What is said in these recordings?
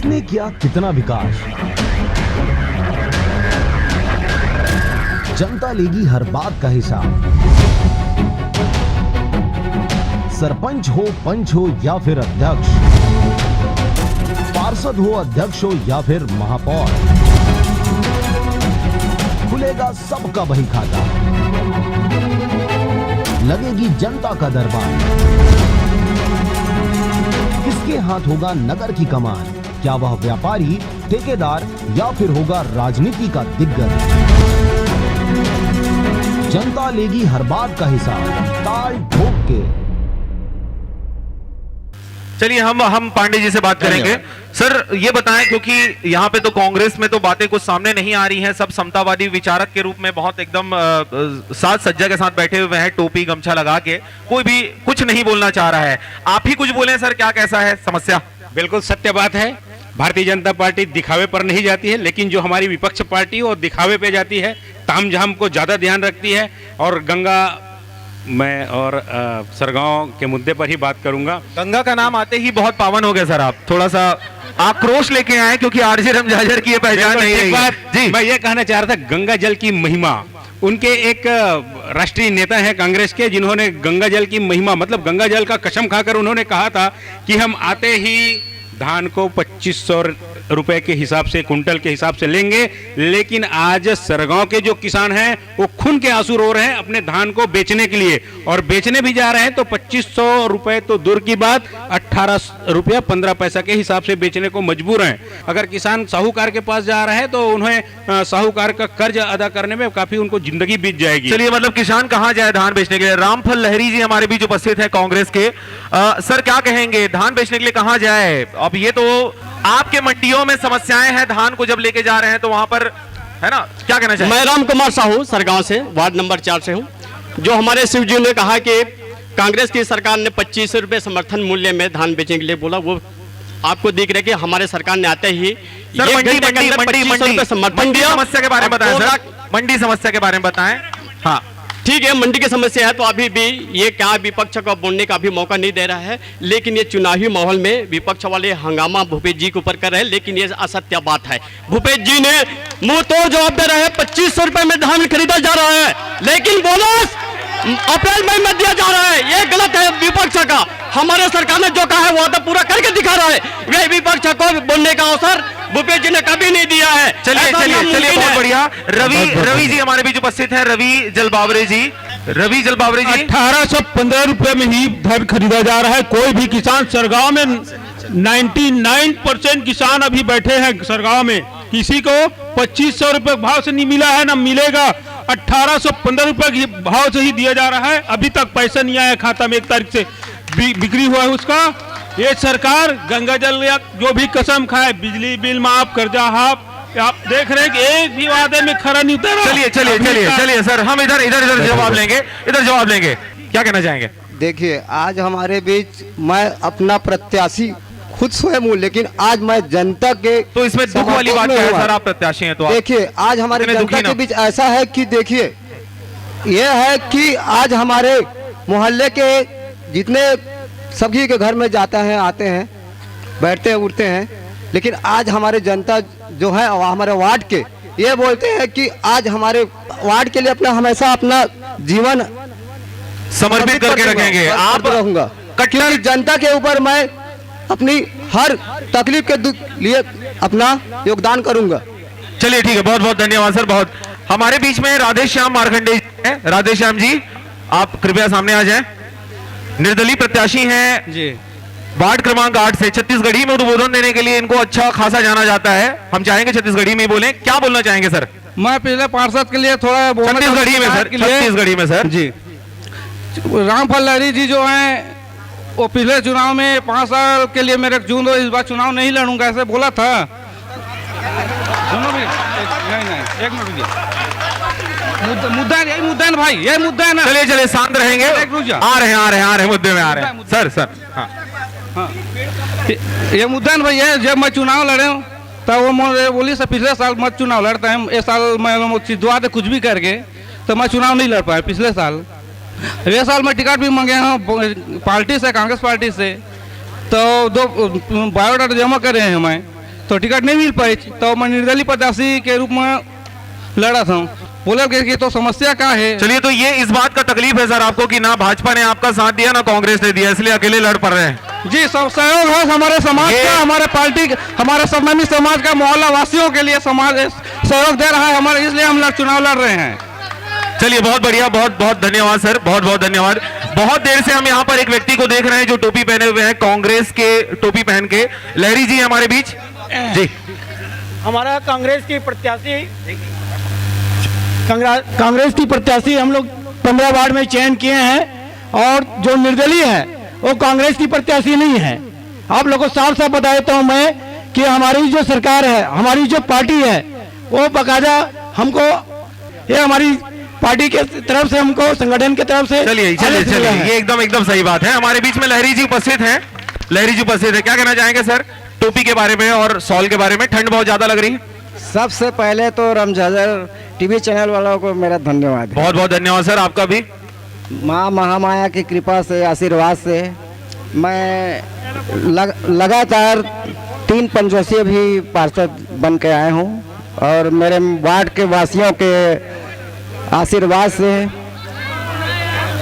किसने किया कितना विकास, जनता लेगी हर बात का हिसाब। सरपंच हो, पंच हो या फिर अध्यक्ष, पार्षद हो, अध्यक्ष हो या फिर महापौर, खुलेगा सबका वही खाता, लगेगी जनता का दरबार। किसके हाथ होगा नगर की कमान, क्या वह व्यापारी, ठेकेदार या फिर होगा राजनीति का दिग्गज। जनता लेगी हर बात का हिसाब, ताल ठोक के। चलिए हम पांडे जी से बात करेंगे। सर ये बताएं, क्योंकि यहाँ पे तो कांग्रेस में तो बातें कुछ सामने नहीं आ रही हैं, सब समतावादी विचारक के रूप में बहुत एकदम साज सज्जा के साथ बैठे हुए हैं, टोपी गमछा लगा के, कोई भी कुछ नहीं बोलना चाह रहा है। आप ही कुछ बोलें सर, क्या कैसा है समस्या? बिल्कुल सत्य बात है, भारतीय जनता पार्टी दिखावे पर नहीं जाती है, लेकिन जो हमारी विपक्ष पार्टी वो दिखावे पे जाती है, तामझाम को ज्यादा ध्यान रखती है। और गंगा, मैं और सरगांव के मुद्दे पर ही बात करूंगा। गंगा का नाम आते ही बहुत पावन हो गए सर, आप थोड़ा सा आक्रोश लेके आए, क्योंकि आरजे रमजाजर की ये पहचान नहीं है जी। मैं ये कहना चाह रहा था, गंगा जल की महिमा, उनके एक राष्ट्रीय नेता हैं कांग्रेस के, जिन्होंने गंगा जल की महिमा मतलब गंगा जल का कसम खाकर उन्होंने कहा था कि हम आते ही धान को 2500 रुपए के हिसाब से, कुंटल के हिसाब से लेंगे। लेकिन आज सरगांव के जो किसान हैं वो खून के आंसू रो रहे हैं अपने धान को बेचने के लिए, और बेचने भी जा रहे हैं तो 2500 रुपए तो दूर की बात, 18 रुपया 15 पैसा के हिसाब से बेचने को मजबूर हैं। अगर किसान साहूकार के पास जा रहा है तो उन्हें साहूकार का कर्ज अदा करने में काफी उनको जिंदगी बीत जाएगी। चलिए, मतलब किसान कहाँ जाए धान बेचने के लिए? रामफल लहरी जी हमारे बीच उपस्थित है कांग्रेस के। सर क्या कहेंगे, धान बेचने के लिए कहाँ जाए? अब ये तो आपके मंडियों में समस्याएं हैं, धान को जब लेके जा रहे हैं तो वहां पर, है ना, क्या कहना चाहिए? मैं राम कुमार साहू सरगांव से, वार्ड नंबर 4 से हूँ। जो हमारे शिव जी ने कहा कि कांग्रेस की सरकार ने 25 रुपए समर्थन मूल्य में धान बेचने के लिए बोला, वो आपको दिख रहा है कि हमारे सरकार ने आते ही समस्या के बारे में बताएं सर, मंडी समस्या के बारे में बताएं। हाँ ठीक है, मंडी की समस्या है तो अभी भी ये क्या विपक्ष को बोलने का भी मौका नहीं दे रहा है, लेकिन ये चुनावी माहौल में विपक्ष वाले हंगामा भूपेश जी के ऊपर कर रहे हैं, लेकिन ये असत्य बात है। भूपेश जी ने मुंह तोड़ जवाब दे रहे हैं, 2500 रुपए में धान खरीदा जा रहा है, लेकिन बोनस अप्रैल मई में दिया जा रहा है। ये गलत है विपक्ष का। हमारे सरकार ने जो कहा है वो तो पूरा करके दिखा रहा है। वे विपक्ष को बोलने का अवसर भूपेश जी ने कभी नहीं दिया है। चलिए बहुत बढ़िया। रवि जी हमारे बीच उपस्थित है, रवि जलबावरे जी। 1815 रुपए में ही धान खरीदा जा रहा है। कोई भी किसान सरगांव में 99% किसान अभी बैठे हैं सरगांव में, किसी को 2500 रुपए भाव से नहीं मिला है, ना मिलेगा। 1815 रुपए के भाव से ही दिया जा रहा है। अभी तक पैसा नहीं आया खाता में, 1 तारीख से बिक्री हुआ है उसका। ये सरकार गंगा जल या जो भी कसम खाए, बिजली बिल माफ, कर्जा हाफ, आप देख रहे हैं कि एक भी वादे में खरा नहीं उतरा। चलिए सर, हम इधर जवाब लेंगे। क्या कहना चाहेंगे? देखिए, आज हमारे बीच मैं अपना प्रत्याशी खुद स्वयं हूँ, लेकिन आज मैं जनता के, तो इसमें दुख वाली बात क्या है सर? आप प्रत्याशी हैं तो देखिए, आज हमारे जनता के बीच ऐसा है कि देखिए, यह है कि आज हमारे मोहल्ले के जितने सभी के घर में जाते हैं, आते हैं, बैठते हैं, उठते हैं, लेकिन आज हमारे जनता जो है हमारे वार्ड के ये बोलते हैं कि आज हमारे वार्ड के लिए अपना हमेशा अपना जीवन समर्पित करके रखेंगे। आप रहूंगा, क्योंकि जनता के ऊपर मैं अपनी हर तकलीफ के लिए अपना योगदान करूंगा। चलिए ठीक है, बहुत बहुत धन्यवाद सर। बहुत हमारे बीच में राधेश्याम मार्कंडे हैं। राधेश्याम जी, आप कृपया सामने आ जाएं। निर्दलीय प्रत्याशी हैं जी, वार्ड क्रमांक 8 से। छत्तीसगढ़ी में उद्बोधन देने के लिए इनको अच्छा खासा जाना जाता है। हम चाहेंगे छत्तीसगढ़ी में बोलें। क्या बोलना चाहेंगे सर? मैं पिछले पार्षद के लिए थोड़ा छत्तीसगढ़ी में सर जी। रामफल लहरी जी जो हैं वो पिछले चुनाव में 5 साल के लिए मेरे चुन दो, इस बार चुनाव नहीं लड़ूंगा ऐसे बोला था। नहीं, एक मिनट, मुद्दा यही मुद्दा है ना भाई, ये मुद्दा है ना। चलिए शांत रहेंगे। आ रहे हैं मुद्दे में आ रहे हैं सर। हाँ, ये मुद्दा है ना भाई, जब मैं चुनाव लड़े हूँ तब वो बोली सर पिछले साल मत चुनाव लड़ता है, इस साल मैं चिदवा दे कुछ भी करके, तो मैं चुनाव नहीं लड़ पाया पिछले साल। ये साल मैं टिकट भी मांगे हूँ पार्टी से, कांग्रेस पार्टी से, तो 2 बायोडाटा जमा करे हैं मैं, तो टिकट नहीं मिल पाई, तो मैं निर्दलीय प्रत्याशी के रूप में लड़ा था। बोला कि तो समस्या क्या है। चलिए, तो ये इस बात का तकलीफ है सर आपको कि ना भाजपा ने आपका साथ दिया ना कांग्रेस ने दिया, इसलिए अकेले लड़ पड़ रहे हैं। जी, सब सहयोग है हमारे समाज का, हमारे पार्टी, हमारे सर्वनामी समाज का, मोहल्ला वासियों के लिए समाज सहयोग दे रहा है हमारे, इसलिए हम चुनाव लड़ रहे हैं। चलिए, बहुत बढ़िया, बहुत बहुत धन्यवाद सर, बहुत बहुत धन्यवाद। बहुत देर से हम यहाँ पर एक व्यक्ति को देख रहे हैं जो टोपी पहने हुए हैं, कांग्रेस के टोपी पहन के। लहरी जी हमारे बीच जी। हमारा कांग्रेस की प्रत्याशी हम लोग 15 वार्ड में चयन किए हैं, और जो निर्दलीय है वो कांग्रेस की प्रत्याशी नहीं है। आप लोगों को साफ साफ बता देता हूं मैं कि हमारी जो सरकार है, हमारी जो पार्टी है, वो बाकायदा हमको, ये हमारी पार्टी के तरफ से, हमको संगठन के तरफ से। चलिए चलिए चलिए, ये एकदम सही बात है। हमारे बीच में लहरी जी उपस्थित हैं। लहरी जी उपस्थित है, क्या कहना चाहेंगे सर टोपी के बारे में और सॉल के बारे में? ठंड बहुत ज्यादा लग रही है। सबसे पहले तो रमजाजर टीवी चैनल वालों को मेरा धन्यवाद है। बहुत बहुत धन्यवाद सर आपका भी। माँ महामाया की कृपा से, आशीर्वाद से मैं लगातार 3 पंचवर्षीय भी पार्षद बन के आए हूँ, और मेरे वार्ड के वासियों के आशीर्वाद से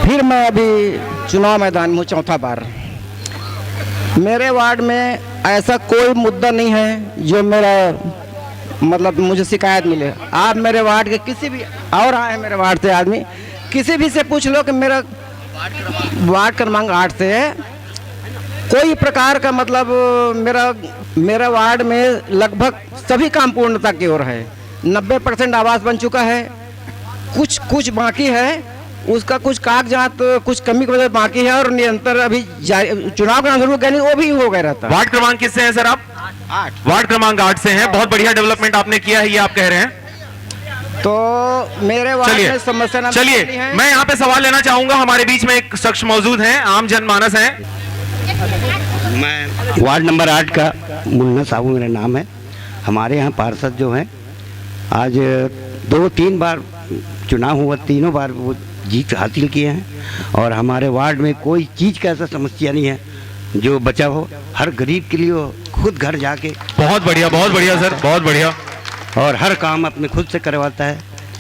फिर मैं अभी चुनाव मैदान में हूँ 4था बार। मेरे वार्ड में ऐसा कोई मुद्दा नहीं है जो मेरा मतलब मुझे शिकायत मिले। आप मेरे वार्ड के किसी भी और आए मेरे वार्ड से आदमी, किसी भी से पूछ लो कि मेरा वार्ड क्रमांक 8 से है, कोई प्रकार का मतलब मेरा वार्ड में लगभग सभी काम पूर्णता की ओर है। 90% आवास बन चुका है, कुछ बाकी है, उसका कुछ कागजात कुछ कमी की वजह बाकी है, और निरंतर अभी चुनाव का शुरू करनी वो भी हो गया रहता। वार्ड क्रमांक किससे हैं सर आप? 8। वार्ड क्रमांक 8 से हैं। बहुत बढ़िया डेवलपमेंट आपने किया है, ये आप कह रहे हैं। तो मेरे वार्ड में समस्या ना। चलिए, मैं यहाँ पे सवाल लेना चाहूंगा। हमारे बीच में एक शख्स मौजूद हैं, आम जनमानस हैं। मैं वार्ड नंबर 8 का मुन्ना साहू मेरा नाम है। हमारे यहाँ पार्षद जो हैं, आज 2-3 बार चुनाव हुआ, तीनों बार वो जीत हासिल किए हैं, और हमारे वार्ड में कोई चीज़ का ऐसा समस्या नहीं है जो बचा हो। हर गरीब के लिए वो खुद घर जाके। बहुत बढ़िया सर, बहुत बढ़िया। और हर काम अपने खुद से करवाता है।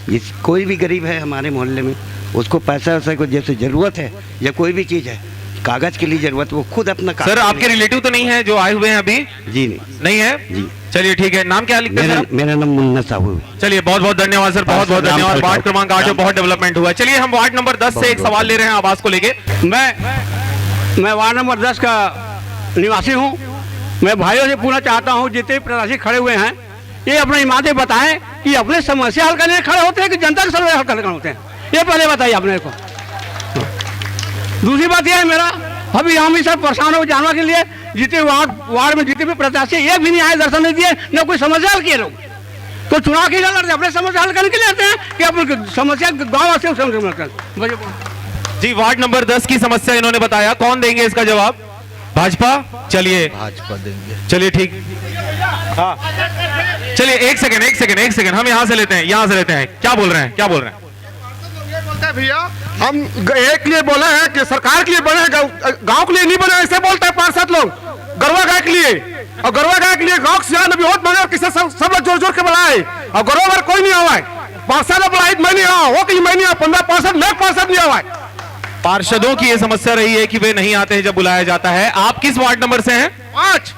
जिस कोई भी गरीब है हमारे मोहल्ले में, उसको पैसा वैसा को जैसे ज़रूरत है या कोई भी चीज़ है, कागज के लिए जरूरत, वो खुद अपना। सर आपके रिलेटिव तो नहीं है जो आए हुए हैं अभी? जी नहीं है जी। चलिए ठीक है, नाम क्या लिखते हैं? मेरा नाम मुन्ना साहू है। चलिए, बहुत बहुत धन्यवाद सर, बहुत बहुत धन्यवाद। वार्ड क्रमांक 8 में बहुत डेवलपमेंट हुआ है। चलिए, हम वार्ड नंबर 10 से एक सवाल ले रहे हैं आवास को लेके। मैं वार्ड नंबर 10 का निवासी हूँ। मैं भाइयों से पूछना चाहता हूँ, जितने प्रत्याशी खड़े हुए हैं, ये अपना ईमानदारी बताएं कि अपने समस्या हल करने खड़े होते हैं कि जनता की समस्या हल करने होते हैं, ये पहले बताइए अपने को। दूसरी बात यह है, मेरा अभी हम ही सब परेशान हो जानवर के लिए, जितने वार्ड में जितने भी प्रत्याशी एक भी नहीं आए, दर्शन नहीं दिए, न कोई समस्या हल किए लोग। तो चुनाव की लड़ते अपने समस्या हल करने के लिए आते हैं कि अपनी समस्या गाँव से। जी, वार्ड नंबर 10 की समस्या इन्होंने बताया। कौन देंगे इसका जवाब? भाजपा? चलिए, भाजपा देंगे। चलिए ठीक। हाँ, चलिए एक सेकंड हम यहाँ से लेते हैं। क्या बोल रहे हैं? भैया, हम एक लिए बोले हैं कि सरकार के लिए बने, गांव के लिए नहीं बने, ऐसे बोलते हैं पार्षद लोग। गरवा गाय के लिए, और गरवा गाय के लिए गांव से भी वोट मांगे, किसी सब जोर जोर के बुलाए, और गरवा बार कोई नहीं आवा। पार्षद बुलाई मैं नहीं आवा, वो कहीं मैं नहीं आवा, 15 पार्षद में पार्षद नहीं आवा। पार्षदों की ये समस्या रही है कि वे नहीं आते हैं जब बुलाया जाता है। आप किस वार्ड नंबर से हैं? 5।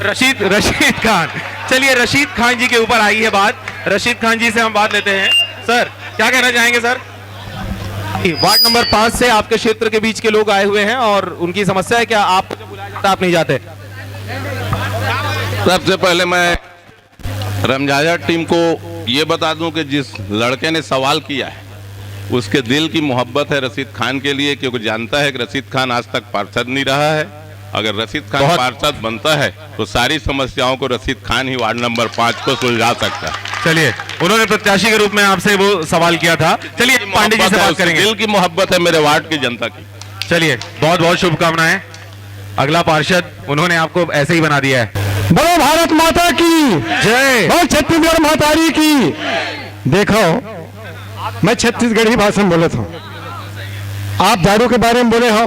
रशीद खान। चलिए, रशीद खान जी के ऊपर आई है बात। रशीद खान जी से हम बात लेते हैं। सर, क्या कहना चाहेंगे सर? वार्ड नंबर 5 से आपके क्षेत्र के बीच के लोग आए हुए हैं और उनकी समस्या है, क्या आपको जब बुलाया जाता आप नहीं जाते? सबसे पहले मैं रमजाजा टीम को ये बता दूं कि जिस लड़के ने सवाल किया है, उसके दिल की मोहब्बत है रशीद खान के लिए, क्योंकि जानता है कि रशीद खान आज तक पार्षद नहीं रहा है। अगर रशीद खान पार्षद बनता है तो सारी समस्याओं को रशीद खान ही वार्ड नंबर 5 को सुलझा सकता है। चलिए, उन्होंने प्रत्याशी के रूप में आपसे वो सवाल किया था। चलिए, पांडे जी से बात करेंगे। दिल की मोहब्बत है मेरे वार्ड की जनता की। चलिए, बहुत बहुत शुभकामनाएं। अगला पार्षद उन्होंने आपको ऐसे ही बना दिया है। बोलो भारत माता की जय, बोलो छत्तीसगढ़ महतारी की। देखो, मैं छत्तीसगढ़ी भाषा में बोले था, आप झाड़ू के बारे में बोले हो,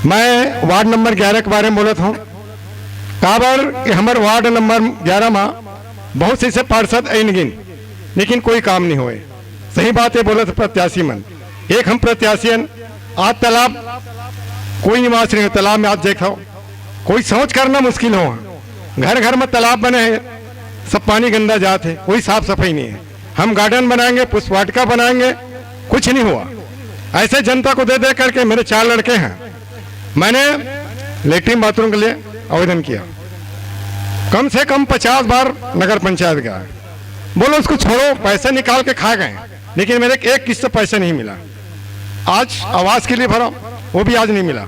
मैं वार्ड नंबर 11 के बारे में बोले था। काबर कि हमारे वार्ड नंबर 11 में बहुत से पार्षद आइन गिन, लेकिन कोई काम नहीं हुए। सही बात है बोले तो प्रत्याशी मन, एक हम प्रत्याशी आज तालाब कोई निवास नहीं, तालाब में आज देखो कोई सोच करना मुश्किल हो। घर घर में तालाब बने हैं, सब पानी गंदा जात है, कोई साफ सफाई नहीं है। हम गार्डन बनाएंगे, पुष्प वाटिका बनाएंगे, कुछ नहीं हुआ। ऐसे जनता को दे दे करके मेरे 4 लड़के हैं, मैंने लेटरिन बाथरूम के लिए आवेदन किया, कम से कम 50 बार नगर पंचायत गया। बोलो उसको छोड़ो, पैसे निकाल के खा गए, लेकिन मेरे एक किस्त पैसे नहीं मिला। आज आवास के लिए भरा, वो भी आज नहीं मिला।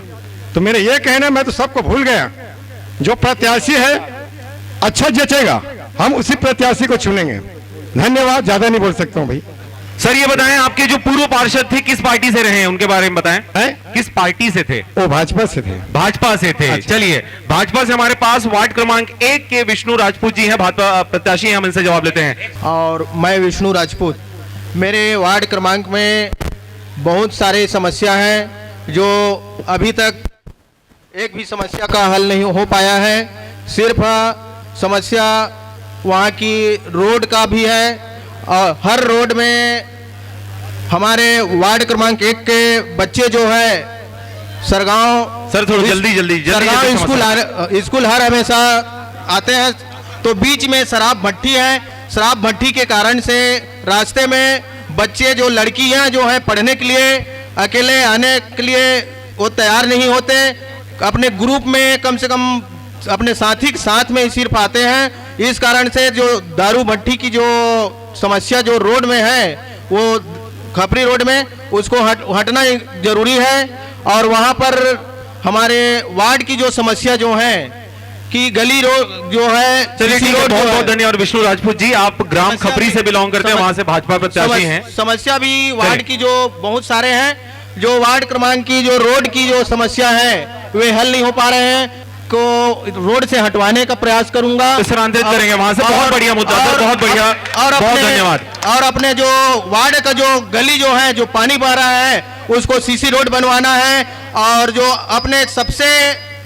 तो मेरे ये कहना, मैं तो सबको भूल गया, जो प्रत्याशी है अच्छा जचेगा, हम उसी प्रत्याशी को चुनेंगे। धन्यवाद, ज्यादा नहीं बोल सकता हूँ भाई। सर ये बताएं, आपके जो पूर्व पार्षद थे किस पार्टी से रहे हैं, उनके बारे में बताएं। किस पार्टी से थे? वो भाजपा से थे। भाजपा से थे। अच्छा। चलिए, भाजपा से हमारे पास वार्ड क्रमांक 1 के विष्णु राजपूत जी हैं, भाजपा प्रत्याशी हैं, हम इनसे जवाब लेते हैं। और मैं विष्णु राजपूत, मेरे वार्ड क्रमांक में बहुत सारे समस्या हैं जो अभी तक एक भी समस्या का हल नहीं हो पाया है। सिर्फ समस्या वहाँ की रोड का भी है, और हर रोड में हमारे वार्ड क्रमांक 1 के बच्चे जो है सरगांव, सर थोड़ा जल्दी सरगांव स्कूल हर हमेशा आते हैं, तो बीच में शराब भट्टी है। शराब भट्टी के कारण से रास्ते में बच्चे जो लड़कियां जो हैं पढ़ने के लिए अकेले आने के लिए वो तैयार नहीं होते, अपने ग्रुप में कम से कम अपने साथी के साथ में सिर्फ आते हैं। इस कारण से जो दारू भट्टी की जो समस्या जो रोड में है, वो खपरी रोड में, उसको हटना जरूरी है। और वहाँ पर हमारे वार्ड की जो समस्या जो है कि गली रोड जो है, बहुत धन्यवाद विष्णु राजपूत जी, आप ग्राम खपरी से बिलोंग करते हैं, वहां से भाजपा प्रत्याशी हैं। समस्या भी वार्ड की जो बहुत सारे हैं, जो वार्ड क्रमांक की जो रोड की जो समस्या है वे हल नहीं हो पा रहे हैं, को रोड से हटवाने का प्रयास करूंगा, स्थानांतरित करेंगे वहां से। बहुत बढ़िया मुद्दा सर, बहुत बढ़िया, और बहुत धन्यवाद। और अपने जो वार्ड का जो गली जो है, जो पानी बह रहा है, उसको सीसी रोड बनवाना है। और जो अपने सबसे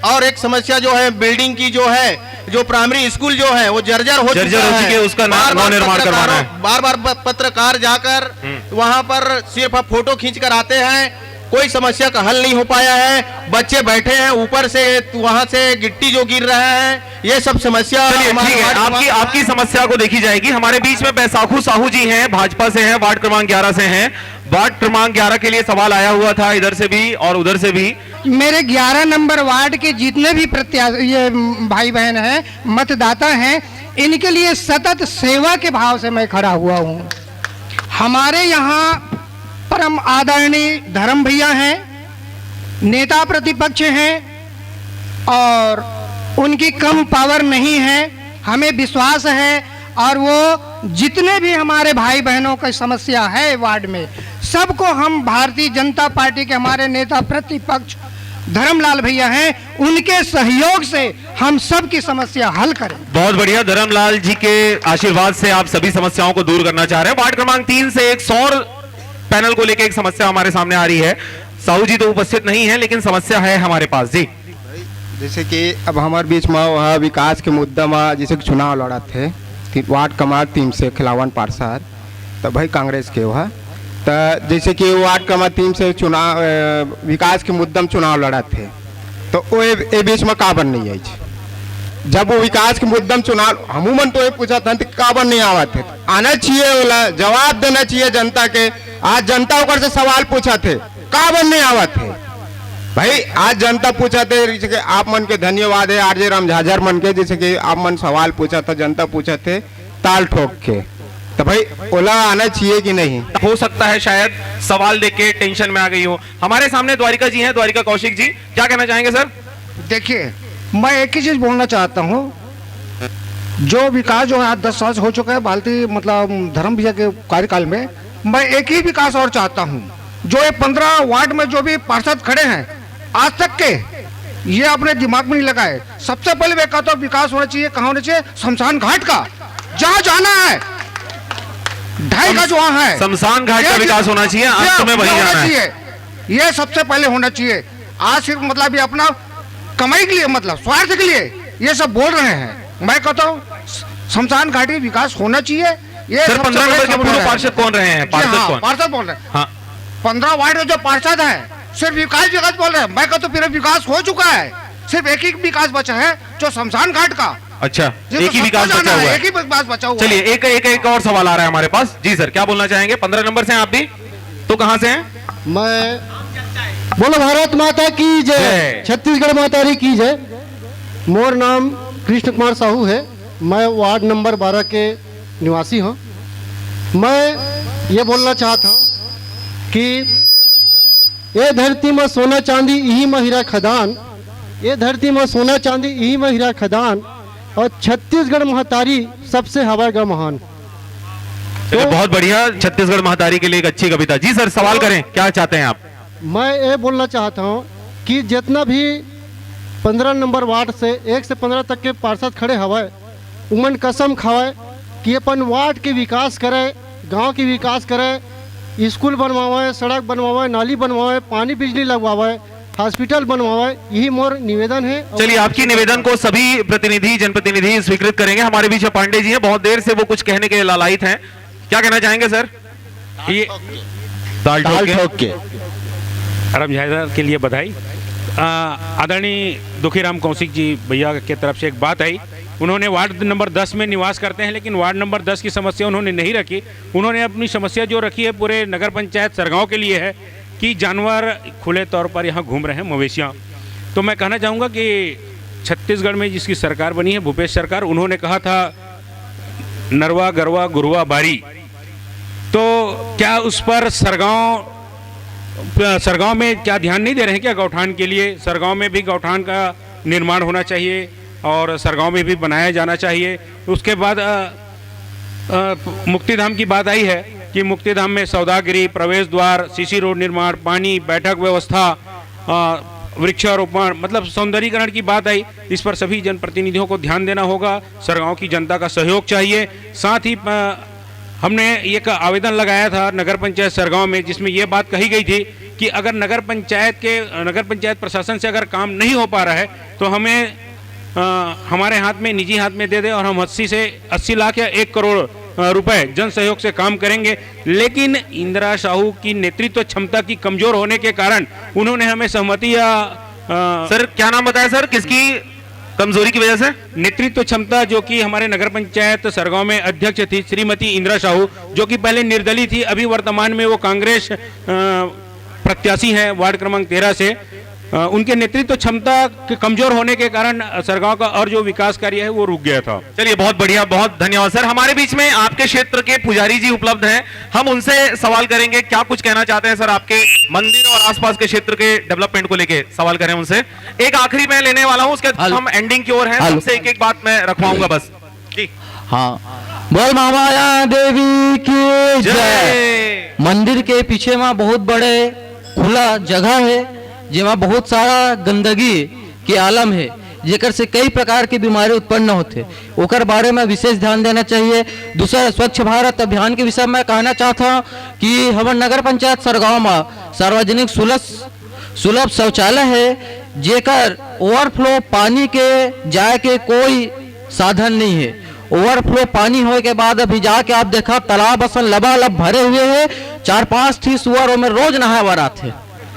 और एक समस्या जो है बिल्डिंग की जो है, जो प्राइमरी स्कूल जो है वो जर्जर हो चुका है, उसका निर्माण करवाना है। बार बार पत्रकार जाकर वहां पर सिर्फ फोटो खींच कर आते हैं, कोई समस्या का हल नहीं हो पाया है। बच्चे बैठे हैं, ऊपर से वहां से गिट्टी जो गिर रहा है, ये सब समस्या। ठीक है, आपकी समस्या को देखी जाएगी। हमारे बीच में बैसाखू साहू जी हैं, भाजपा से हैं, वार्ड क्रमांक 11 से हैं। वार्ड क्रमांक 11 के लिए सवाल आया हुआ था, इधर से भी और उधर से भी। मेरे 11 नंबर वार्ड के जितने भी प्रत्याशी ये भाई बहन हैं, मतदाता हैं, इनके लिए सतत सेवा के भाव से मैं खड़ा हुआ हूँ। हमारे यहाँ परम आदरणीय धर्म भैया हैं, नेता प्रतिपक्ष हैं, और उनकी कम पावर नहीं है, हमें विश्वास है। और वो जितने भी हमारे भाई बहनों की समस्या है वार्ड में, सबको हम भारतीय जनता पार्टी के हमारे नेता प्रतिपक्ष धर्मलाल भैया हैं, उनके सहयोग से हम सब की समस्या हल करें। बहुत बढ़िया, धर्मलाल जी के आशीर्वाद से आप सभी समस्याओं को दूर करना चाह रहे हैं। वार्ड क्रमांक 3 से एक सौर पैनल को लेकर एक समस्या हमारे सामने आ रही है। साहू जी तो उपस्थित नहीं है, लेकिन समस्या है हमारे पास जी। जैसे कि अब हमारे बीच में वह विकास के मुद्दा में जैसे कि चुनाव लड़ा थे, वार्ड क्रमांक 3 से खिलावन पार्षद, तो भाई कांग्रेस के वह, तो जैसे कि वार्ड क्रमांक 3 से चुनाव विकास के मुद्दा में चुनाव लड़ा थे, तो वो ए बीच में काबर नहीं आई। जब वो विकास के मुद्दा में चुनाव हमूमन तो ये पूछा था कि काबर नहीं आवा थे, आना चाहिए, बोला जवाब देना चाहिए जनता के। आज जनता होकर से सवाल पूछा थे, काबर नहीं आवा थे भाई। आज जनता पूछा थे, जैसे कि आप मन के धन्यवाद है आरजे राम झाझर मन के, जैसे कि आप मन सवाल पूछा था, जनता पूछा थे ताल ठोक के, तो भाई ओला आना चाहिए कि नहीं। हो सकता है शायद सवाल देके टेंशन में आ गई हो। हमारे सामने द्वारिका जी हैं, द्वारिका कौशिक जी, क्या कहना चाहेंगे सर? देखिए, मैं एक ही चीज बोलना चाहता हूँ, जो विकास जो है आज 10 साल हो चुका है भारतीय मतलब धर्म भैया के कार्यकाल में, मैं एक ही विकास और चाहता हूँ। जो ये 15 वार्ड में जो भी पार्षद खड़े हैं आज तक के, ये अपने दिमाग में नहीं लगाए। सबसे पहले वे कहता विकास होना चाहिए, कहाँ होना चाहिए? शमशान घाट का, जहाँ जाना है, ढाई का जो वहाँ है शमशान घाट का विकास होना चाहिए, आज तुम्हें वही जाना है। ये सबसे पहले होना चाहिए। आज सिर्फ मतलब ये अपना कमाई के लिए, मतलब स्वार्थ के लिए ये सब बोल रहे हैं। मैं कहता हूँ शमशान घाटी विकास होना चाहिए। ये सर 15 नंबर के पूर्व पार्षद कौन रहे हैं? पार्षद बोल रहे हैं। हाँ 15 वार्ड में जो पार्षद है सिर्फ विकास विकास बोल रहे हैं। मैं कहता हूँ फिर विकास हो चुका है, सिर्फ एक ही विकास बचा है जो शमशान घाट का। अच्छा, एक ही विकास बचा हुआ है। एक ही विकास बचा हुआ है। चलिए एक और सवाल आ रहा है हमारे पास। जी सर, क्या बोलना चाहेंगे? 15 नंबर से हैं आप भी, तो कहां से हैं? मैं बोलो भारत माता की जय, छत्तीसगढ़ माता की जय। मोर नाम कृष्ण कुमार साहू है, मैं वार्ड नंबर 12 के निवासी हूँ। मैं ये बोलना चाहता हूँ कि ये धरती में सोना चांदी यही में हीरा खदान, ये धरती में सोना चांदी यही में हीरा खदान, और छत्तीसगढ़ महतारी सबसे हवा का महान। तो बहुत बढ़िया, छत्तीसगढ़ महतारी के लिए एक अच्छी कविता। जी सर, सवाल करें, क्या चाहते हैं आप? मैं ये बोलना चाहता हूँ कि जितना भी 15 नंबर वार्ड से 1 से 15 तक के पार्षद खड़े हवाए, उमन कसम खावे कि अपन वार्ड के विकास करे, गांव के विकास करे, स्कूल बनवावे, सड़क बनवावे, नाली बनवावे, पानी बिजली लगवावे, हॉस्पिटल बनवावे। यही मोर निवेदन है। चलिए, आपकी निवेदन को सभी प्रतिनिधि, जनप्रतिनिधि स्वीकृत करेंगे। हमारे बीच पांडे जी हैं, बहुत देर से वो कुछ कहने के लालायित हैं। क्या कहना चाहेंगे सर? ये दाल ठोक के रमझाजर के लिए बधाई। आदरणीय दुखीराम कौशिक जी भैया की तरफ से एक बात आई, उन्होंने वार्ड नंबर 10 में निवास करते हैं, लेकिन वार्ड नंबर 10 की समस्या उन्होंने नहीं रखी। उन्होंने अपनी समस्या जो रखी है पूरे नगर पंचायत सरगांव के लिए है कि जानवर खुले तौर पर यहाँ घूम रहे हैं, मवेशियाँ। तो मैं कहना चाहूँगा कि छत्तीसगढ़ में जिसकी सरकार बनी है, भूपेश सरकार, उन्होंने कहा था नरवा गरवा गुरुआ बारी, तो क्या उस पर सरगांव में क्या ध्यान नहीं दे रहे हैं क्या? गौठान के लिए सरगांव में भी गौठान का निर्माण होना चाहिए और सरगांव में भी बनाया जाना चाहिए। उसके बाद मुक्तिधाम की बात आई है कि मुक्तिधाम में सौदागिरी, प्रवेश द्वार, सीसी रोड निर्माण, पानी, बैठक व्यवस्था, वृक्षारोपण, मतलब सौंदर्यीकरण की बात आई। इस पर सभी जनप्रतिनिधियों को ध्यान देना होगा, सरगांव की जनता का सहयोग चाहिए। साथ ही हमने एक आवेदन लगाया था नगर पंचायत सरगांव में, जिसमें यह बात कही गई थी कि अगर नगर पंचायत प्रशासन से अगर काम नहीं हो पा रहा है तो हमें हमारे हाथ में, निजी हाथ में दे दे और हम 80 लाख या 1 करोड़ रुपए जन सहयोग से काम करेंगे। लेकिन इंदिरा साहू की नेतृत्व क्षमता की कमजोर होने के कारण उन्होंने हमें सहमति या सर क्या नाम बताया सर, किसकी कमजोरी की वजह से? नेतृत्व क्षमता, जो कि हमारे नगर पंचायत सरगांव में अध्यक्ष थी श्रीमती इंदिरा साहू, जो कि पहले निर्दलीय थी, अभी वर्तमान में वो कांग्रेस प्रत्याशी हैं वार्ड क्रमांक 13 से। उनके नेतृत्व क्षमता के कमजोर होने के कारण सरगांव का और जो विकास कार्य है वो रुक गया था। चलिए, बहुत बढ़िया, बहुत धन्यवाद सर। हमारे बीच में आपके क्षेत्र के पुजारी जी उपलब्ध हैं, हम उनसे सवाल करेंगे। क्या कुछ कहना चाहते हैं सर आपके मंदिर और आसपास के क्षेत्र के डेवलपमेंट को लेके? सवाल करें उनसे। एक आखिरी मैं लेने वाला हूं, उसके हम एंडिंग की ओर हैं, सबसे एक बात मैं रखवाऊंगा बस। हाँ, बोल महामाया देवी की जय। मंदिर के पीछे में बहुत बड़े खुला जगह है, जेमा बहुत सारा गंदगी के आलम है, जेकर से कई प्रकार की बीमारी उत्पन्न होते, ओकर बारे में विशेष ध्यान देना चाहिए। दूसरा, स्वच्छ भारत अभियान के विषय में कहना चाहता हूँ कि हमारे नगर पंचायत सरगांव में सार्वजनिक सुलभ शौचालय है, जेकर ओवरफ्लो पानी के जाए के कोई साधन नहीं है। ओवरफ्लो पानी होने के बाद अभी जाके आप देखा तालाब असन लबालब भरे हुए है, 4-5 थी सुअरों में रोज नहावा आते।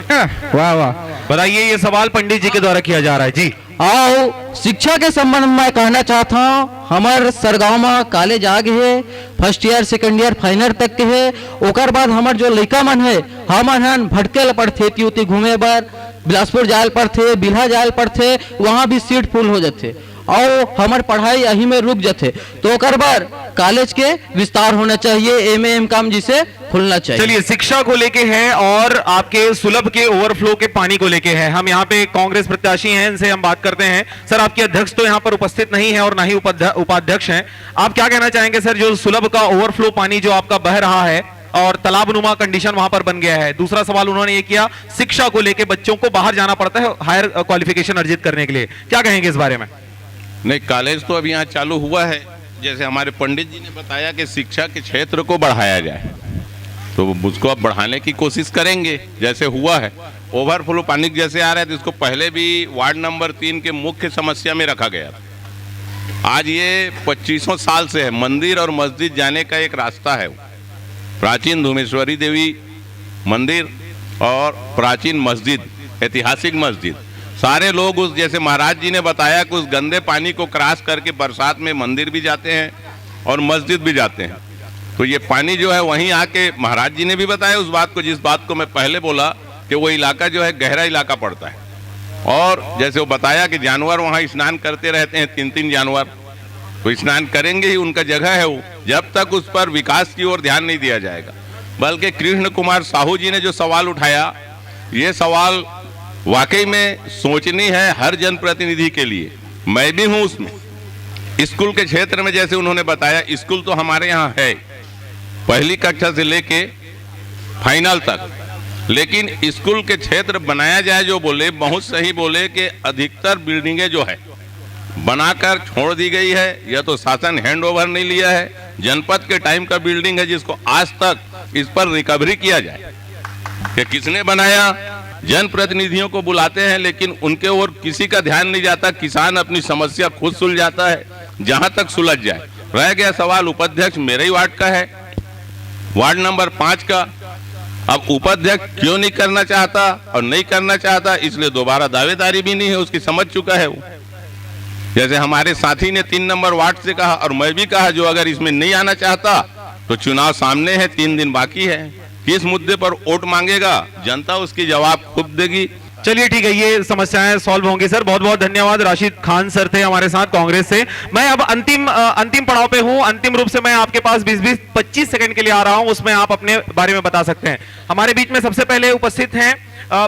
वाह वाह, बताइए, ये सवाल पंडित जी के द्वारा किया जा रहा है जी। आओ, शिक्षा के संबंध में कहना चाहता हूँ, हमारे सरगांव में कॉलेज आगे है, first year, second year, final तक के है। ओकर बाद हमारे जो लड़का मन है, हमन भटके पड़ते, त्योती घूमे बर बिलासपुर जायल पड़ते, बिल्हा जायल पड़ते, वहाँ भी सीट फुल हो जाते और हमारे पढ़ाई यही में रुक जाते। तो ओकर बाद कॉलेज के विस्तार होना चाहिए, एम काम जिसे खुलना चाहिए। चलिए, शिक्षा को लेके है और आपके सुलभ के ओवरफ्लो के पानी को लेके है। हम यहाँ पे कांग्रेस प्रत्याशी हैं, इनसे हम बात करते हैं। सर, आपके अध्यक्ष तो यहाँ पर उपस्थित नहीं है और ना ही उपाध्यक्ष हैं, आप क्या कहना चाहेंगे सर? जो सुलभ का ओवरफ्लो पानी जो आपका बह रहा है और तालाबनुमा कंडीशन वहां पर बन गया है। दूसरा सवाल उन्होंने ये किया, शिक्षा को लेके बच्चों को बाहर जाना पड़ता है हायर क्वालिफिकेशन अर्जित करने के लिए, क्या कहेंगे इस बारे में? नहीं, कॉलेज तो अभी यहाँ चालू हुआ है, जैसे हमारे पंडित जी ने बताया कि शिक्षा के क्षेत्र को बढ़ाया जाए, तो उसको अब बढ़ाने की कोशिश करेंगे। जैसे हुआ है ओवरफ्लो पानी जैसे आ रहा है, तो इसको पहले भी वार्ड नंबर 3 के मुख्य समस्या में रखा गया था। आज ये 2500 साल से है, मंदिर और मस्जिद जाने का एक रास्ता है। प्राचीन धुमेश्वरी देवी मंदिर और प्राचीन मस्जिद, ऐतिहासिक मस्जिद, सारे लोग उस, जैसे महाराज जी ने बताया कि उस गंदे पानी को क्रॉस करके बरसात में मंदिर भी जाते हैं और मस्जिद भी जाते हैं। तो ये पानी जो है वहीं आके, महाराज जी ने भी बताया उस बात को, जिस बात को मैं पहले बोला कि वो इलाका जो है गहरा इलाका पड़ता है। और जैसे वो बताया कि जानवर वहाँ स्नान करते रहते हैं, 3-3 जानवर, तो स्नान करेंगे ही, उनका जगह है वो, जब तक उस पर विकास की ओर ध्यान नहीं दिया जाएगा। बल्कि कृष्ण कुमार साहू जी ने जो सवाल उठाया, ये सवाल वाकई में सोचनी है हर जनप्रतिनिधि के लिए। मैं भी हूँ उसमें। स्कूल के क्षेत्र में जैसे उन्होंने बताया, स्कूल तो हमारे यहाँ है, पहली कक्षा से लेके फाइनल तक, लेकिन स्कूल के क्षेत्र बनाया जाए, जो बोले बहुत सही बोले कि अधिकतर बिल्डिंगें जो है बनाकर छोड़ दी गई है, या तो शासन हैंड ओवर नहीं लिया है, जनपद के टाइम का बिल्डिंग है जिसको आज तक इस पर रिकवरी किया जाए कि किसने बनाया। जनप्रतिनिधियों को बुलाते हैं लेकिन उनके ओर किसी का ध्यान नहीं जाता, किसान अपनी समस्या खुद सुलझाता है जहां तक सुलझ जाए। रह गया सवाल उपाध्यक्ष मेरे ही वार्ड का है, वार्ड नंबर 5 का। अब उपाध्यक्ष क्यों नहीं करना चाहता और नहीं करना चाहता, इसलिए दोबारा दावेदारी भी नहीं है, उसकी समझ चुका है वो। जैसे हमारे साथी ने 3 नंबर वार्ड से कहा और मैं भी कहा, जो अगर इसमें नहीं आना चाहता तो चुनाव सामने है, 3 दिन बाकी है, किस मुद्दे पर वोट मांगेगा, जनता उसकी जवाब खुद देगी। चलिए ठीक है, ये समस्याएं सॉल्व होंगी सर। बहुत बहुत धन्यवाद। राशिद खान सर थे हमारे साथ कांग्रेस से। मैं अब अंतिम पड़ाव पे हूं। अंतिम रूप से मैं आपके पास 20-25 सेकंड के लिए आ रहा हूं, उसमें आप अपने बारे में बता सकते हैं। हमारे बीच में सबसे पहले उपस्थित हैं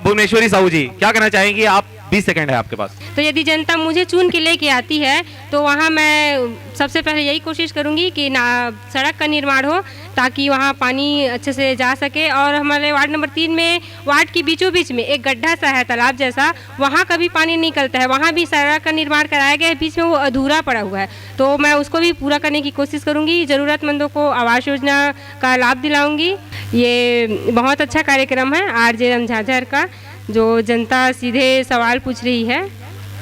भुवनेश्वरी साहू जी, क्या कहना चाहेंगी आप? 20 सेकंड है आपके पास। तो यदि जनता मुझे चुन के लेके आती है तो वहाँ मैं सबसे पहले यही कोशिश करूँगी कि ना सड़क का निर्माण हो ताकि वहाँ पानी अच्छे से जा सके। और हमारे वार्ड नंबर 3 में, वार्ड की बीचों बीच में एक गड्ढा सा है, तालाब जैसा, वहाँ कभी पानी निकलता है, वहाँ भी सड़क का निर्माण कराया गया है, बीच में वो अधूरा पड़ा हुआ है, तो मैं उसको भी पूरा करने की कोशिश करूँगी। ज़रूरतमंदों को आवास योजना का लाभ दिलाऊँगी। ये बहुत अच्छा कार्यक्रम है RJ रमझाझर का, जो जनता सीधे सवाल पूछ रही है,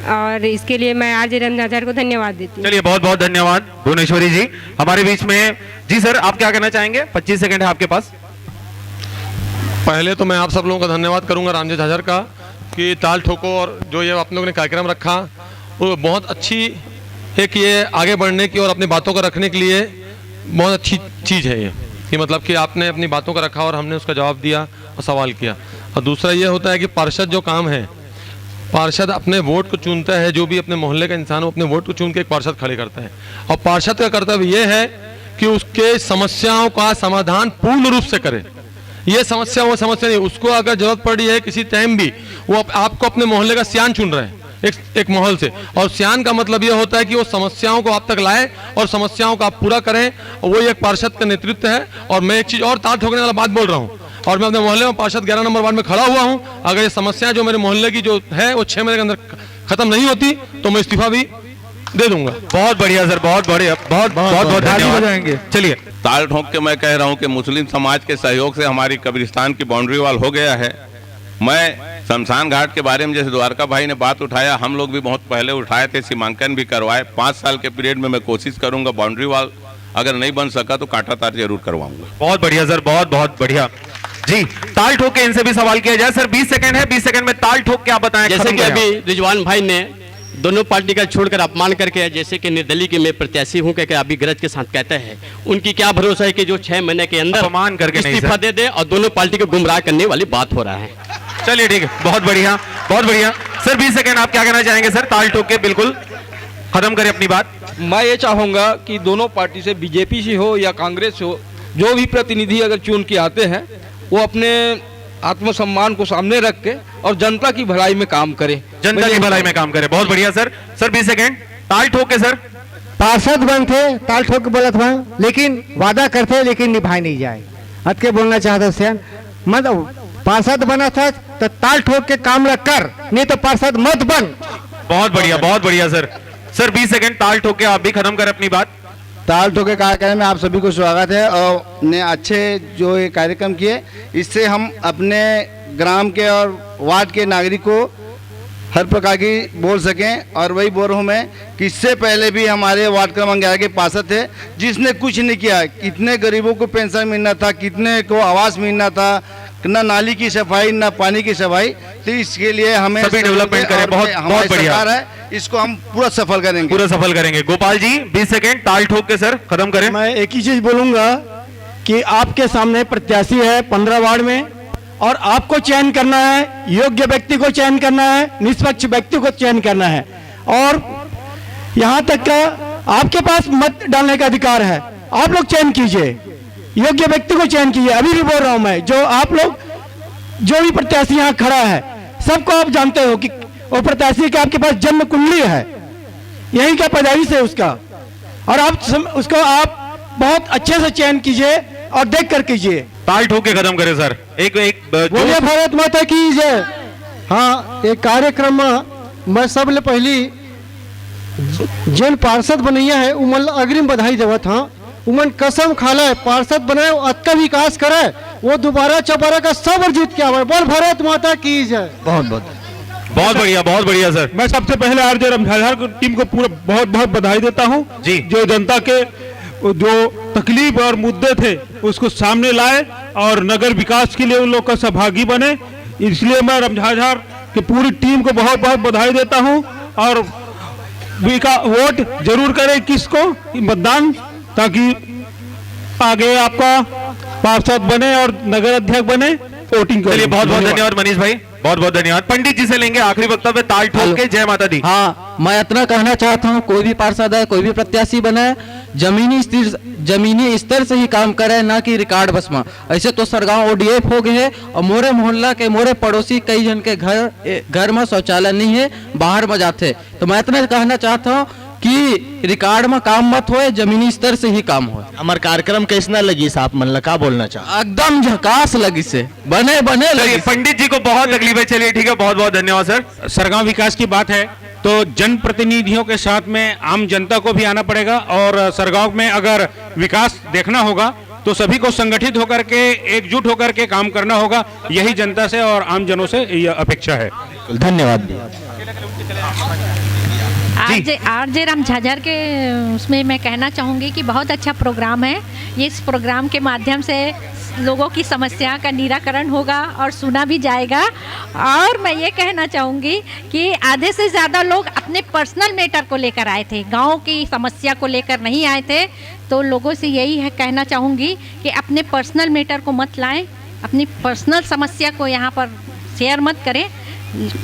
और इसके लिए मैं RJ रमझाझर को धन्यवाद देती हूँ। चलिए बहुत बहुत धन्यवाद भुवनेश्वरी जी। हमारे बीच में जी सर, आप क्या कहना चाहेंगे? 25 सेकंड है आपके पास। पहले तो मैं आप सब लोगों का धन्यवाद करूंगा RJ झाझर का कि ताल ठोको, और जो ये आप लोगों ने कार्यक्रम रखा वो बहुत अच्छी, एक ये आगे बढ़ने की और अपनी बातों को रखने के लिए बहुत अच्छी चीज़ है ये, कि मतलब कि आपने अपनी बातों का रखा और हमने उसका जवाब दिया और सवाल किया। और दूसरा ये होता है कि पार्षद जो काम है, पार्षद अपने वोट को चुनता है, जो भी अपने मोहल्ले का इंसान हो अपने वोट को चुन के एक पार्षद खड़े करता है, और पार्षद का कर्तव्य ये है कि उसके समस्याओं का समाधान पूर्ण रूप से करे। ये समस्या वो समस्या नहीं, उसको अगर जरूरत पड़ी है किसी टाइम भी, वो आपको अपने मोहल्ले का सियान चुन रहे हैं एक माहौल से, और सियान का मतलब ये होता है कि वो समस्याओं को आप तक लाए और समस्याओं को आप पूरा करें, और वो एक पार्षद का नेतृत्व है। और मैं एक चीज़ और ताल ठोकने वाला बात बोल रहा हूँ, और मैं अपने मोहल्ले में पार्षद 11 नंबर वार्ड में खड़ा हुआ हूँ। अगर ये समस्या जो मेरे मोहल्ले की जो है वो 6 महीने के अंदर खत्म नहीं होती तो मैं इस्तीफा भी दे दूंगा। बहुत बढ़िया सर, बहुत बढ़िया, बहुत धन्यवाद। चलिए, ताल ठोक के मैं कह रहा हूं कि मुस्लिम समाज के सहयोग से हमारी कब्रिस्तान की बाउंड्री वॉल हो गया है। मैं शमशान घाट के बारे में जैसे द्वारका भाई ने बात उठाया, हम लोग भी बहुत पहले उठाए थे, सीमांकन भी करवाए। 5 साल के पीरियड में मैं कोशिश करूंगा, बाउंड्री वॉल अगर नहीं बन सका तो कांटा तार जरूर करवाऊंगा। बहुत बढ़िया सर, बहुत बहुत बढ़िया जी। ताल ठोक के इनसे भी सवाल किया जाए। सर 20 सेकंड है, 20 सेकंड में ताल ठोक के आप बताएं। जैसे कि अभी रिजवान भाई ने दोनों पार्टी का छोड़कर अपमान करके, जैसे कि निर्दलीय के मैं प्रत्याशी हूं कहकर अभी गरज के साथ कहते हैं, उनकी क्या भरोसा है कि जो 6 महीने के अंदर अपमान करके इस्तीफा दे दे, और दोनों पार्टी को गुमराह करने वाली बात हो रहा है। चलिए ठीक है, बहुत बढ़िया, बहुत बढ़िया। सर 20 सेकंड आप क्या कहना चाहेंगे? सर ताल ठोक के बिल्कुल खत्म करें अपनी बात। मैं ये चाहूँगा कि दोनों पार्टी से, बीजेपी से हो या कांग्रेस से हो, जो भी प्रतिनिधि अगर चुन के आते हैं वो अपने आत्मसम्मान को सामने रख के और जनता की भलाई में काम करे, जनता की भलाई में काम करे। बहुत बढ़िया सर। सर 20 सेकंड ताल ठोक के। सर पार्षद बनते ताल ठोक के बोलत बा, लेकिन वादा करते लेकिन निभाए नहीं जाए। हट के बोलना चाहता सियान, मतलब पार्षद बना था तो ताल ठोक के काम रख कर, नहीं तो पार्षद मत बन। बहुत बढ़िया, बहुत बढ़िया सर। सर 20 सेकंड ताल ठोक के आप भी खत्म कर अपनी बात। ताल ठोके कार्यक्रम में आप सभी को स्वागत है, और ने अच्छे जो ये कार्यक्रम किए, इससे हम अपने ग्राम के और वार्ड के नागरिक को हर प्रकार की बोल सकें। और वही बोल रहा हूँ मैं कि इससे पहले भी हमारे वार्ड क्रमांक 11 के पार्षद थे जिसने कुछ नहीं किया। कितने गरीबों को पेंशन मिलना था, कितने को आवास मिलना था, ना नाली की सफाई ना पानी की सफाई। तो इसके लिए हमें सभी डेवलपमेंट करें, बहुत बहुत बढ़िया सरकार है, इसको हम पूरा सफल करेंगे, पूरा सफल करेंगे। गोपाल जी 20 सेकंड ताल ठोक के सर खत्म करें। मैं एक ही चीज बोलूंगा कि आपके सामने प्रत्याशी है 15 वार्ड में, और आपको चयन करना है, योग्य व्यक्ति को चयन करना है, निष्पक्ष व्यक्ति को चयन करना है। और यहाँ तक का आपके पास मत डालने का अधिकार है, आप लोग चयन कीजिए, योग्य व्यक्ति को चयन कीजिए। अभी भी बोल रहा हूं मैं, जो आप लोग जो भी प्रत्याशी यहाँ खड़ा है सबको आप जानते हो कि वो प्रत्याशी के आपके पास जन्म कुंडली है, यही क्या पैदाइश है उसका, और आप उसको आप बहुत अच्छे से चयन कीजिए और देख कर कीजिए। ताल ठोक के खत्म करें सर। एक बोलिए भारत माता की जय। हाँ, एक कार्यक्रम मैं सबले पहली जन पार्षद बनैया है उमन अग्रिम बधाई देवत। हाँ, उमन कसम खाला पार्षद बनाए, अतका विकास करे, वो दोबारा चौबारा का सब जीत के आवे। बोल भारत माता की जय। बहुत बढ़िया सर। मैं सबसे पहले आरजे रामझाझर टीम को पूरा बहुत बहुत बधाई देता हूं जी, जो जनता के जो तकलीफ और मुद्दे थे उसको सामने लाए और नगर विकास के लिए उन लोग का सहभागी बने। इसलिए मैं रामझाझर की पूरी टीम को बहुत बहुत बधाई देता हूं। और वोट जरूर करें किसको, मतदान, ताकि आगे आपका पार्षद बने और नगर अध्यक्ष बने, वोटिंग करें। चलिए बहुत बहुत धन्यवाद मनीष भाई, बहुत बहुत धन्यवाद। पंडित जी से लेंगे आखिरी वक्तव्य, ताल ठोक के जय माता दी। हाँ, मैं इतना कहना चाहता हूँ, कोई भी पार्षद है, कोई भी प्रत्याशी बने, जमीनी स्तर से ही काम करे, ना कि रिकॉर्ड बस में। ऐसे तो सरगांव ODF हो गए हैं और मोरे मोहल्ला के मोरे पड़ोसी कई जन के घर में शौचालय नहीं है, बाहर में जाते। तो मैं इतना कहना चाहता हूँ कि रिकॉर्ड में काम मत होए, जमीनी स्तर से ही काम हो। हमार कार्यक्रम कैसना लगी साहब मन का बोलना चाह एकदम झकास लगी से बने लगी। पंडित जी को बहुत तकलीफ है। चलिए ठीक है, बहुत बहुत धन्यवाद सर। सरगांव विकास की बात है तो जनप्रतिनिधियों के साथ में आम जनता को भी आना पड़ेगा, और सरगांव में अगर विकास देखना होगा तो सभी को संगठित होकर के, एकजुट होकर के काम करना होगा। यही जनता से और आम जनों से यह अपेक्षा है। धन्यवाद। आरजे रामझाझर के उसमें मैं कहना चाहूँगी कि बहुत अच्छा प्रोग्राम है। इस प्रोग्राम के माध्यम से लोगों की समस्या का निराकरण होगा और सुना भी जाएगा। और मैं ये कहना चाहूँगी कि आधे से ज़्यादा लोग अपने पर्सनल मैटर को लेकर आए थे, गांव की समस्या को लेकर नहीं आए थे। तो लोगों से यही है कहना चाहूँगी कि अपने पर्सनल मैटर को मत लाएं, अपनी पर्सनल समस्या को यहाँ पर शेयर मत करें,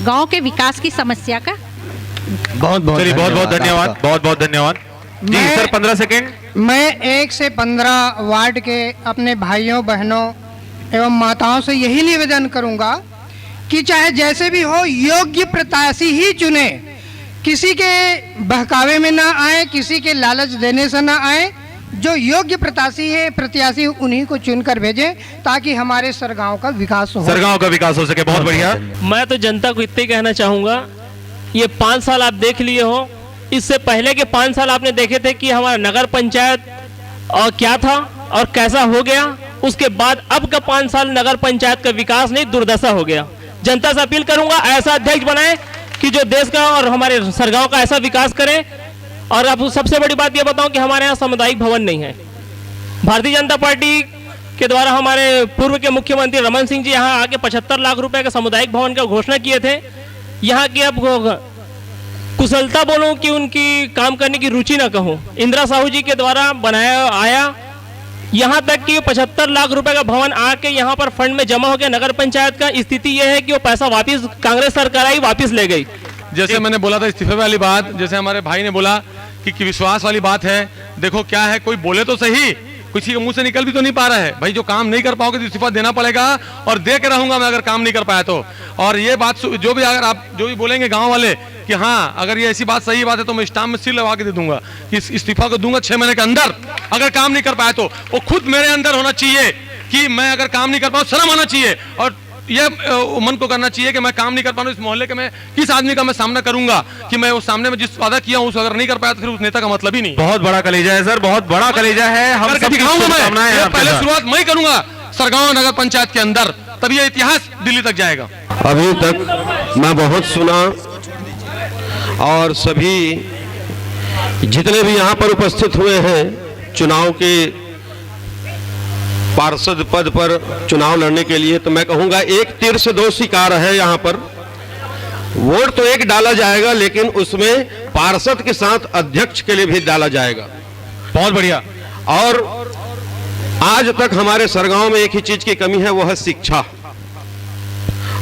गाँव के विकास की समस्या का। बहुत बहुत धन्यवाद, बहुत बहुत धन्यवाद जी सर। 15 सेकेंड। मैं 1 से 15 वार्ड के अपने भाइयों बहनों एवं माताओं से यही निवेदन करूंगा कि चाहे जैसे भी हो, योग्य प्रत्याशी ही चुने, किसी के बहकावे में ना आए, किसी के लालच देने से ना आए। जो योग्य प्रत्याशी उन्हीं को चुनकर भेजें ताकि हमारे सरगांव का विकास हो, सरगांव का विकास हो सके। बहुत बढ़िया। मैं तो जनता को इतना ही कहना चाहूँगा, ये 5 साल आप देख लिए हो, इससे पहले के 5 साल आपने देखे थे कि हमारा नगर पंचायत और क्या था और कैसा हो गया। उसके बाद अब का 5 साल नगर पंचायत का विकास नहीं, दुर्दशा हो गया। जनता से अपील करूंगा, ऐसा अध्यक्ष बनाए कि जो देश का और हमारे सरगांव का ऐसा विकास करे। और अब सबसे बड़ी बात ये बताऊं कि हमारे यहाँ सामुदायिक भवन नहीं है। भारतीय जनता पार्टी के द्वारा हमारे पूर्व के मुख्यमंत्री रमन सिंह जी यहाँ आके 75 लाख रुपए का सामुदायिक भवन का घोषणा किए थे। यहाँ की अब कुशलता बोलूं कि उनकी काम करने की रुचि ना कहूं, इंदिरा साहू जी के द्वारा बनाया आया, यहाँ तक कि 75 लाख रुपए का भवन आके यहाँ पर फंड में जमा हो गया नगर पंचायत का। स्थिति यह है कि वो पैसा वापस कांग्रेस सरकार आई, वापस ले गई। जैसे मैंने बोला था इस्तीफे वाली बात, जैसे हमारे भाई ने बोला कि विश्वास वाली बात है। देखो क्या है, कोई बोले तो सही, किसी के मुंह से निकल भी तो नहीं पा रहा है। भाई जो काम नहीं कर पाओगे तो इस्तीफा देना पड़ेगा, और दे के रहूंगा मैं अगर काम नहीं कर पाया तो। और ये बात जो भी अगर आप जो भी बोलेंगे गांव वाले कि हाँ अगर ये ऐसी बात सही बात है तो मैं स्टाम्प में सील लगा के दे दूंगा कि इस्तीफा को दूंगा 6 महीने के अंदर। अगर काम नहीं कर पाया तो वो खुद मेरे अंदर होना चाहिए कि मैं अगर काम नहीं कर पाऊँ, शर्म आना चाहिए और ये मन को करना चाहिए कि मैं काम नहीं कर पा रहा हूँ, इस मोहल्ले के मैं किस आदमी का मैं सामना करूंगा कि मैं उस सामने में जिस वादा किया हूँ उस अगर नहीं कर पाया तो फिर उस नेता का मतलब ही नहीं। बहुत बड़ा कलेजा है सर, बहुत बड़ा कलेजा है। हम सब दिखाऊंगा मैं पहले शुरुआत मैं करूंगा सरगांव नगर पंचायत के अंदर, तब ये इतिहास दिल्ली तक जाएगा। अभी तक मैं बहुत सुना और सभी जितने भी यहाँ पर उपस्थित हुए हैं चुनाव के पार्षद पद पर चुनाव लड़ने के लिए, तो मैं कहूँगा एक तीर से दो शिकार है। यहाँ पर वोट तो एक डाला जाएगा, लेकिन उसमें पार्षद के साथ अध्यक्ष के लिए भी डाला जाएगा। बहुत बढ़िया। और आज तक हमारे सरगांव में एक ही चीज की कमी है, वो है शिक्षा।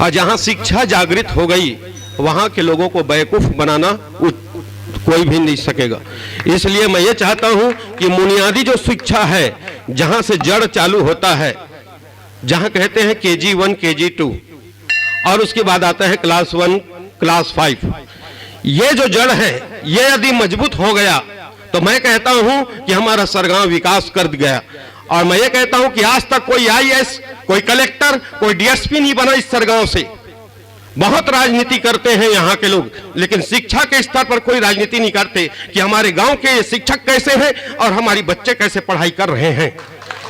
और जहां शिक्षा जागृत हो गई वहां के लोगों को बेवकूफ बनाना कोई भी नहीं सकेगा। इसलिए मैं ये चाहता हूं कि बुनियादी जो शिक्षा है, जहां से जड़ चालू होता है, जहां कहते हैं KG1 KG2 और उसके बाद आता है क्लास 1 क्लास 5, ये जो जड़ है ये यदि मजबूत हो गया तो मैं कहता हूं कि हमारा सरगांव विकास कर गया। और मैं ये कहता हूं कि आज तक कोई IAS, कोई कलेक्टर, कोई DSP नहीं बना इस सरगांव से। बहुत राजनीति करते हैं यहाँ के लोग, लेकिन शिक्षा के स्तर पर कोई राजनीति नहीं करते कि हमारे गांव के शिक्षक कैसे हैं और हमारी बच्चे कैसे पढ़ाई कर रहे हैं।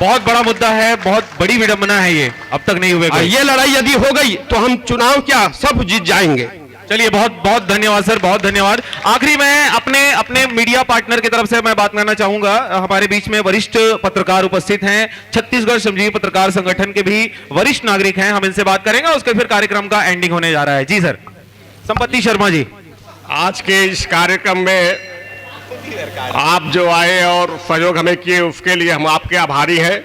बहुत बड़ा मुद्दा है, बहुत बड़ी विडंबना है ये, अब तक नहीं हुए। ये लड़ाई यदि हो गई तो हम चुनाव क्या सब जीत जाएंगे। चलिए, बहुत बहुत धन्यवाद सर, बहुत धन्यवाद। आखिरी में अपने मीडिया पार्टनर की तरफ से मैं बात करना चाहूंगा। हमारे बीच में वरिष्ठ पत्रकार उपस्थित हैं, छत्तीसगढ़ श्रमजीवी पत्रकार संगठन के भी वरिष्ठ नागरिक हैं, हम इनसे बात करेंगे, उसके फिर कार्यक्रम का एंडिंग होने जा रहा है। जी सर, संपत्ति शर्मा जी। आज के इस कार्यक्रम में आप जो आए और सहयोग हमें किए उसके लिए हम आपके आभारी हैं।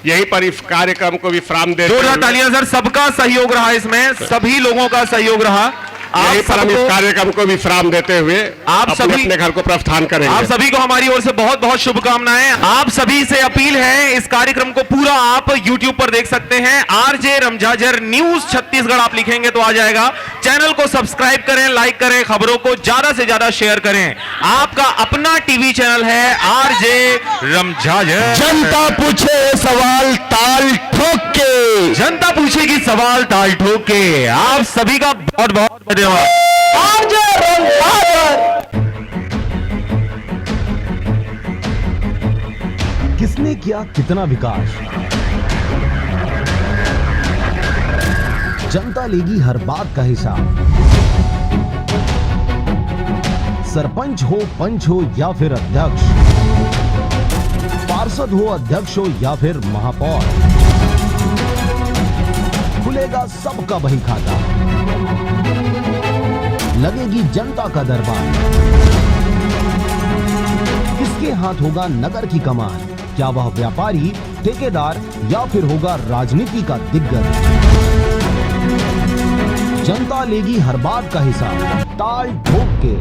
यहीं पर इस कार्यक्रम को विश्राम दे, जोरदार तालियां सर, सबका सहयोग रहा, इसमें सभी लोगों का सहयोग रहा। यहीं पर हम इस कार्यक्रम को विश्राम देते हुए आप सभी अपने घर को प्रस्थान करेंगे। आप सभी को हमारी ओर से बहुत बहुत शुभकामनाएं। आप सभी से अपील है, इस कार्यक्रम को पूरा आप YouTube पर देख सकते हैं। RJ रमझाझर न्यूज छत्तीसगढ़ आप लिखेंगे तो आ जाएगा। चैनल को सब्सक्राइब करें, लाइक करें, खबरों को ज्यादा से ज्यादा शेयर करें। आपका अपना टीवी चैनल है RJ रमझाझर। जनता पूछे सवाल ताल ठोक के, जनता पूछेगी सवाल ताल ठोक के। आप सभी का बहुत बहुत धन्यवाद। किसने किया कितना विकास, जनता लेगी हर बात का हिसाब। सरपंच हो, पंच हो या फिर अध्यक्ष, पार्षद हो, अध्यक्ष हो या फिर महापौर, खुलेगा सबका बही खाता, लगेगी जनता का दरबार। किसके हाथ होगा नगर की कमान, क्या वह व्यापारी, ठेकेदार या फिर होगा राजनीति का दिग्गज। जनता लेगी हर बात का हिसाब, ताल ठोक के।